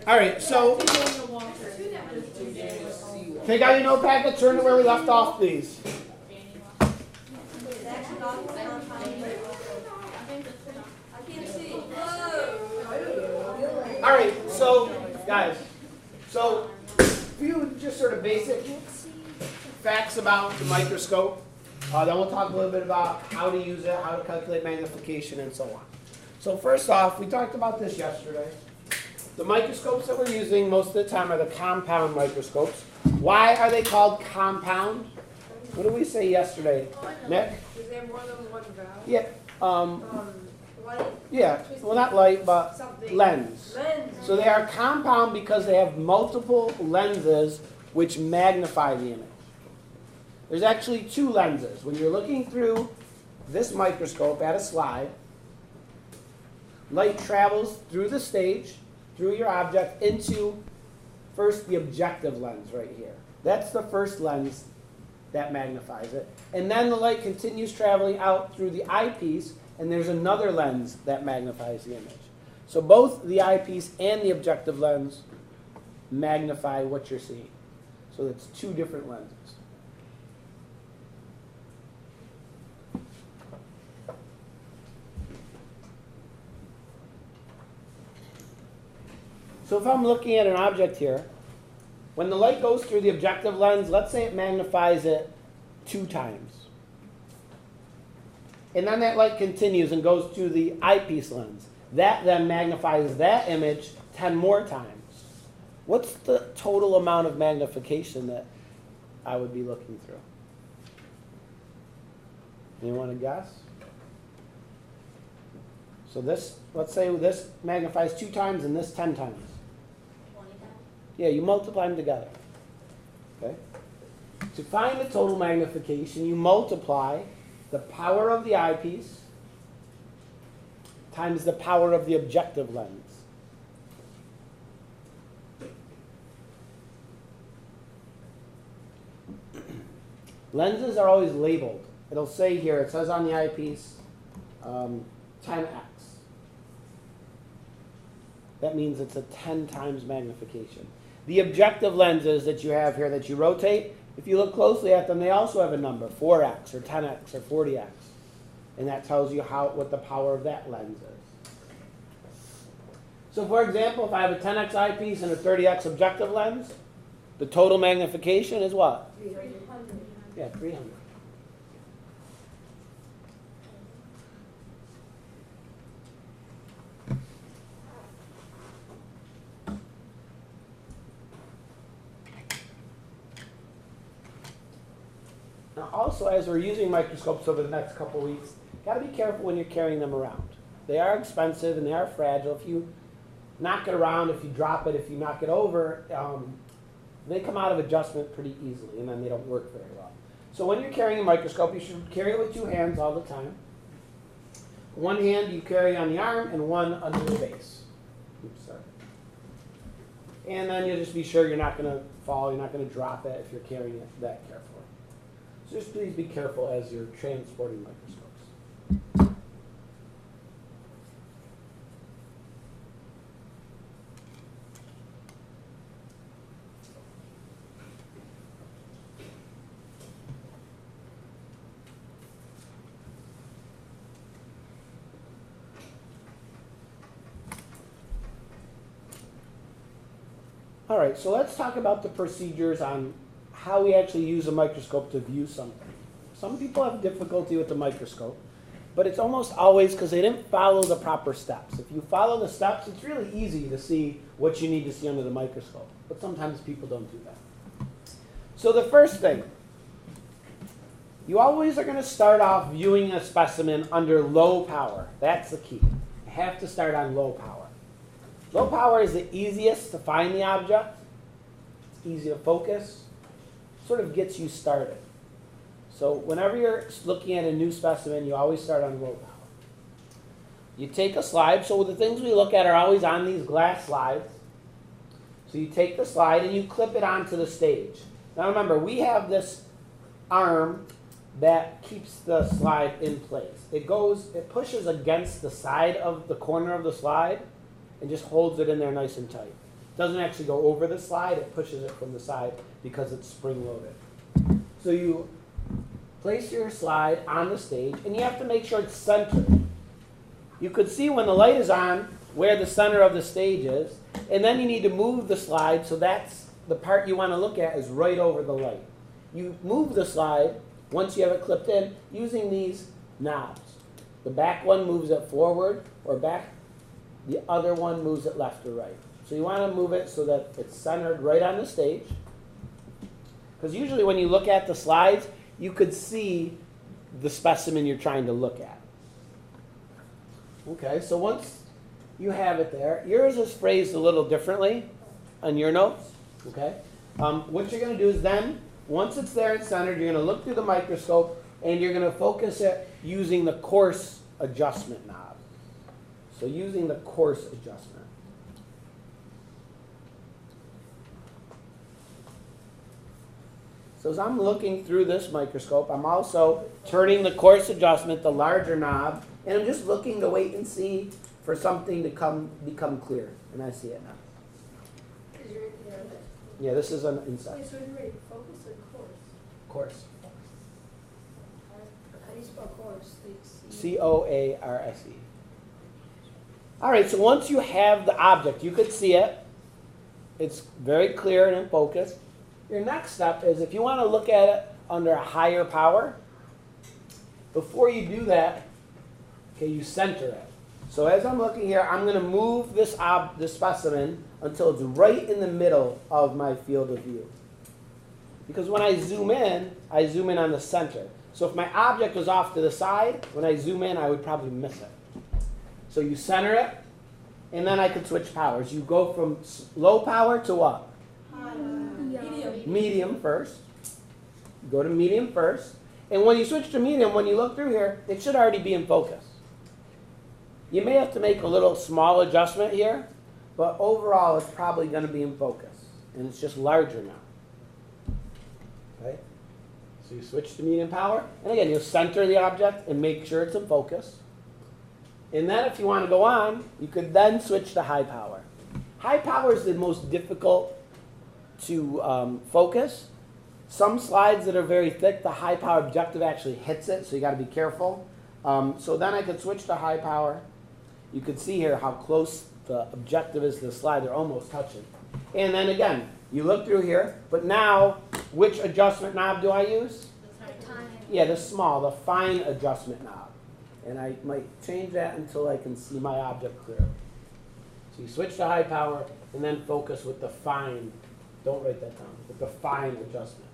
All right, so take out your notepad, turn to where we left off, please. All right, so guys, so a few just sort of basic facts about the microscope. Then we'll talk a little bit about how to use it, how to calculate magnification, and so on. So first off, we talked about this yesterday. The microscopes that we're using most of the time are the compound microscopes. Why are they called compound? What did we say yesterday, Nick? Is there more than one valve? Yeah. Light? Yeah. Well, not light, but Something. lens. Lens. So they are compound because they have multiple lenses which magnify the image. There's actually two lenses. When you're looking through this microscope at a slide, light travels through the stage, through your object, into first the objective lens right here. That's the first lens that magnifies it. And then the light continues traveling out through the eyepiece, and there's another lens that magnifies the image. So both the eyepiece and the objective lens magnify what you're seeing. So it's two different lenses. So if I'm looking at an object here, when the light goes through the objective lens, let's say it magnifies it 2 times. And then that light continues and goes through the eyepiece lens. That then magnifies that image 10 more times. What's the total amount of magnification that I would be looking through? Anyone want to guess? So this, let's say this magnifies 2 times and this 10 times. 20 times? Yeah, you multiply them together. Okay? To find the total magnification, you multiply the power of the eyepiece times the power of the objective lens. Lenses are always labeled. It'll say here, it says on the eyepiece, 10x. That means it's a 10 times magnification. The objective lenses that you have here that you rotate, if you look closely at them, they also have a number, 4x or 10x or 40x. And that tells you what the power of that lens is. So for example, if I have a 10x eyepiece and a 30x objective lens, the total magnification is what? 300. Yeah, 300. Now also, as we're using microscopes over the next couple of weeks, got to be careful when you're carrying them around. They are expensive and they are fragile. If you knock it around, if you drop it, if you knock it over, they come out of adjustment pretty easily and then they don't work very well. So when you're carrying a microscope, you should carry it with 2 hands all the time. One hand you carry on the arm and one under the base. Oops, sorry. And then you'll just be sure you're not going to fall, you're not going to drop it if you're carrying it that carefully. So just please be careful as you're transporting microscopes. All right, so let's talk about the procedures on how we actually use a microscope to view something. Some people have difficulty with the microscope, but it's almost always because they didn't follow the proper steps. If you follow the steps, it's really easy to see what you need to see under the microscope, but sometimes people don't do that. So the first thing, you always are going to start off viewing a specimen under low power. That's the key. You have to start on low power. Low power is the easiest to find the object. It's easy to focus. Sort of gets you started. So whenever you're looking at a new specimen, you always start on low power. You take a slide. So the things we look at are always on these glass slides. So you take the slide and you clip it onto the stage. Now remember, we have this arm that keeps the slide in place. It pushes against the side of the corner of the slide, and just holds it in there nice and tight. Doesn't actually go over the slide, it pushes it from the side because it's spring loaded. So you place your slide on the stage, and you have to make sure it's centered. You could see when the light is on where the center of the stage is, and then you need to move the slide so that's the part you want to look at is right over the light. You move the slide, once you have it clipped in, using these knobs. The back one moves it forward or back, the other one moves it left or right. So you want to move it so that it's centered right on the stage. Because usually when you look at the slides, you could see the specimen you're trying to look at. Okay, so once you have it there, yours is phrased a little differently on your notes. Okay, what you're going to do is then, once it's there and centered, you're going to look through the microscope and you're going to focus it using the coarse adjustment knob. So using the coarse adjustment. So as I'm looking through this microscope, I'm also turning the coarse adjustment, the larger knob, and I'm just looking to wait and see for something to become clear. And I see it now. Yeah, this is an inside. Wait, so you're ready, focus or course? Coarse. How do you spell course? C-O-A-R-S-E. All right, so once you have the object, you could see it. It's very clear and in focus. Your next step is if you want to look at it under a higher power, before you do that, okay, you center it. So as I'm looking here, I'm going to move this specimen until it's right in the middle of my field of view. Because when I zoom in on the center. So if my object was off to the side, when I zoom in, I would probably miss it. So you center it, and then I can switch powers. You go from low power to what? Medium. Medium first. Go to medium first. And when you switch to medium, when you look through here, it should already be in focus. You may have to make a little small adjustment here, but overall it's probably going to be in focus. And it's just larger now. Okay? So you switch to medium power. And again, you center the object and make sure it's in focus. And then if you want to go on, you could then switch to high power. High power is the most difficult to focus. Some slides that are very thick, the high power objective actually hits it, so you got to be careful. So then I could switch to high power. You can see here how close the objective is to the slide. They're almost touching. And then again, you look through here, but now which adjustment knob do I use? Yeah, the small, the fine adjustment knob. And I might change that until I can see my object clearly. So you switch to high power and then focus with the fine. Don't write that down. With the fine adjustment.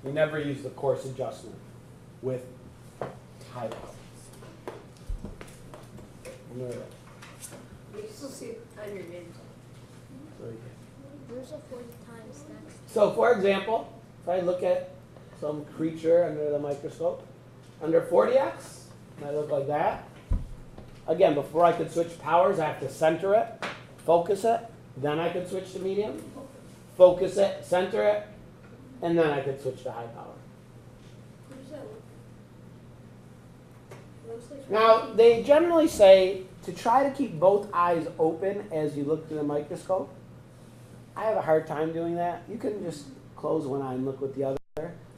You never use the coarse adjustment with high power. Remember that. You can still see it on your name. There's a 40 times next. So for example, if I look at some creature under the microscope, under 40x, and I look like that. Again, before I could switch powers, I have to center it, focus it, then I could switch to medium, focus it, center it, and then I could switch to high power. What does that look like? It looks like Now, they generally say to try to keep both eyes open as you look through the microscope. I have a hard time doing that. You can just close one eye and look with the other.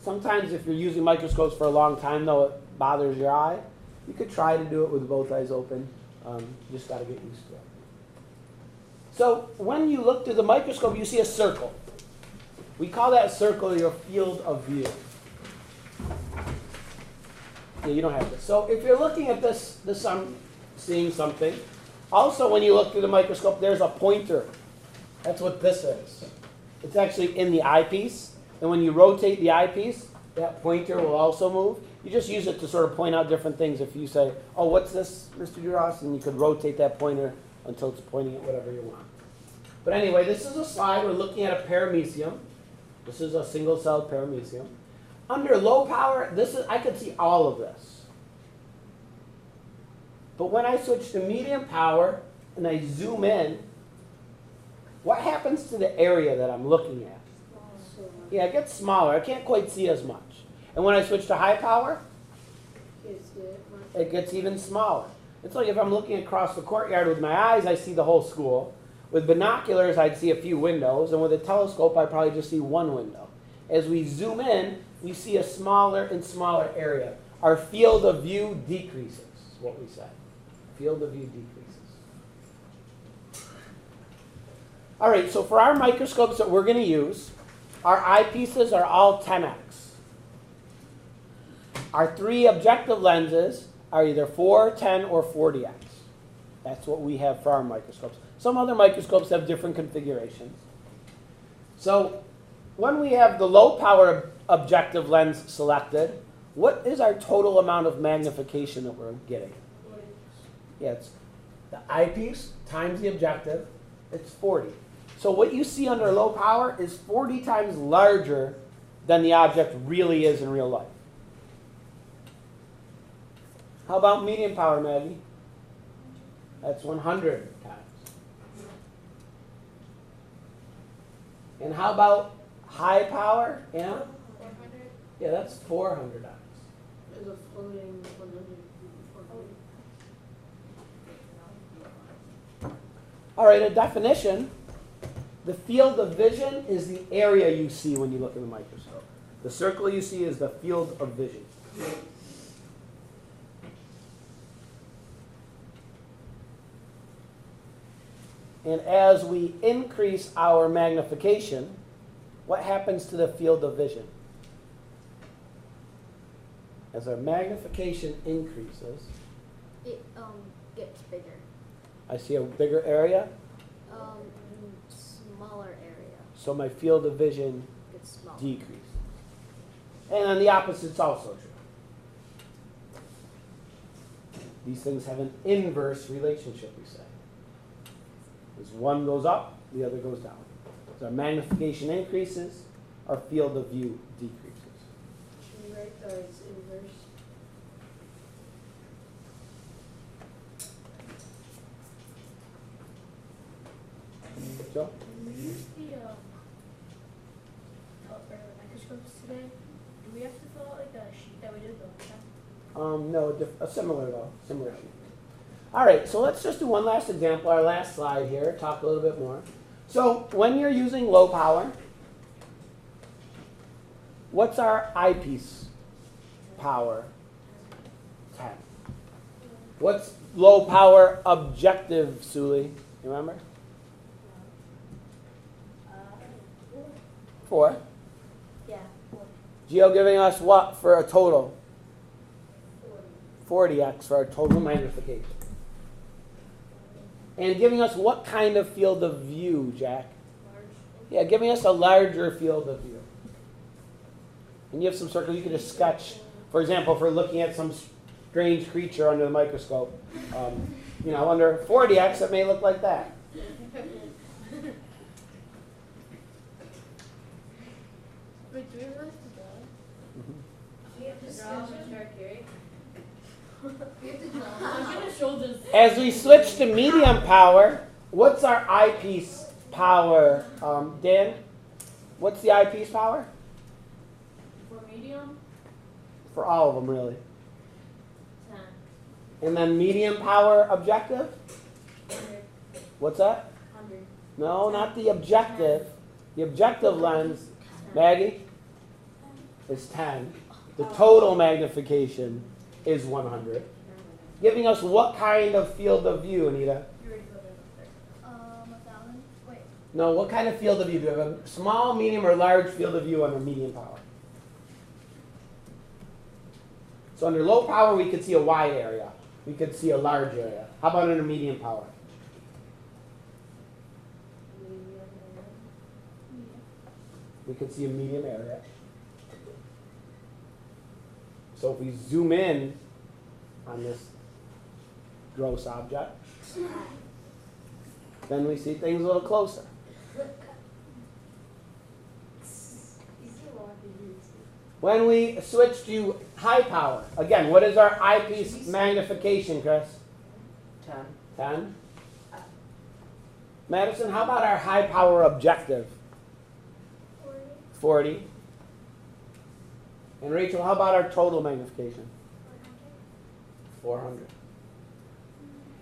Sometimes if you're using microscopes for a long time, though, it bothers your eye. You could try to do it with both eyes open. You just got to get used to it. So when you look through the microscope, you see a circle. We call that circle your field of view. Yeah, you don't have this. So if you're looking at this I'm seeing something. Also, when you look through the microscope, there's a pointer. That's what this is. It's actually in the eyepiece. And when you rotate the eyepiece, that pointer will also move. You just use it to sort of point out different things. If you say, oh, what's this, Mr. Duras? And you could rotate that pointer until it's pointing at whatever you want. But anyway, this is a slide. We're looking at a paramecium. This is a single-celled paramecium. Under low power, I could see all of this. But when I switch to medium power and I zoom in, what happens to the area that I'm looking at? Yeah, it gets smaller. I can't quite see as much. And when I switch to high power, it gets even smaller. It's like if I'm looking across the courtyard with my eyes, I see the whole school. With binoculars, I'd see a few windows, and with a telescope, I'd probably just see one window. As we zoom in, we see a smaller and smaller area. Our field of view decreases, is what we said. Field of view decreases. All right, so for our microscopes that we're going to use, our eyepieces are all 10x. Our 3 objective lenses are either 4, 10, or 40x. That's what we have for our microscopes. Some other microscopes have different configurations. So when we have the low power objective lens selected, what is our total amount of magnification that we're getting? Yeah, it's the eyepiece times the objective, it's 40. So what you see under low power is 40 times larger than the object really is in real life. How about medium power, Maggie? That's 100 times. And how about high power? Yeah? 400. Yeah, that's 400 times. There's a floating 100. All right, a definition. The field of vision is the area you see when you look in the microscope. The circle you see is the field of vision. And as we increase our magnification, what happens to the field of vision? As our magnification increases, It gets bigger. I see a bigger area, Smaller area so my field of vision gets smaller. decreases. And then the opposite's also true. These things have an inverse relationship, we say. As one goes up, the other goes down. As our magnification increases, our field of view decreases. Should we write the inverse? So, When we use the microscopes today, do we have to fill out like a sheet that we did the last time? no, a similar though, similar sheet. All right, so let's just do one last example, our last slide here, talk a little bit more. So when you're using low power, what's our eyepiece power? 10. What's low power objective, Suli? You remember? 4. Yeah. Geo giving us what for a total? 40x for our total magnification. And giving us what kind of field of view, Jack? Large. Yeah, giving us a larger field of view. And you have some circles you can just sketch. For example, if we're looking at some strange creature under the microscope, under 40x, it may look like that. Wait, do we really have to draw it? We have to draw and start carrying. We have to draw. I'm gonna show this. As we switch to medium power, what's our eyepiece power? Dan, what's the eyepiece power? For medium, For all of them, really. 10. And then medium power objective? 100. What's that? 100. No, not the objective. The objective lens, Maggie, is 10. The total magnification is 100. Giving us what kind of field of view, Anita? You already put it up there. 1,000. Wait. No, what kind of field of view? Do you have a small, medium, or large field of view under medium power? So under low power, we could see a wide area. We could see a large area. How about under medium power? We could see a medium area. So if we zoom in on this gross object, then we see things a little closer. When we switch to high power, again, what is our eyepiece magnification, Chris? 10. 10. Madison, how about our high power objective? 40. And Rachel, how about our total magnification? 400.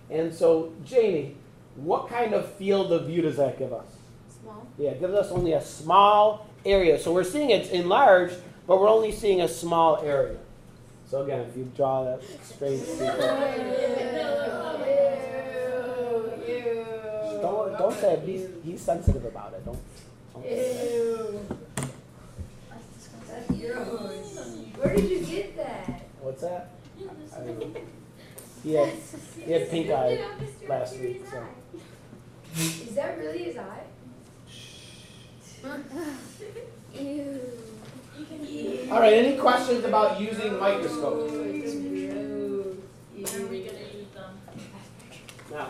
And so, Janie, what kind of field of view does that give us? Small. Yeah, it gives us only a small area. So we're seeing it's enlarged, but we're only seeing a small area. So again, if you draw that straight don't say it. He's sensitive about it. Don't Ew. That's gross. Where did you get that? What's that? I don't know. He had pink eye last week. So. Is that really his eye? Ew. All right. Any questions about using microscopes?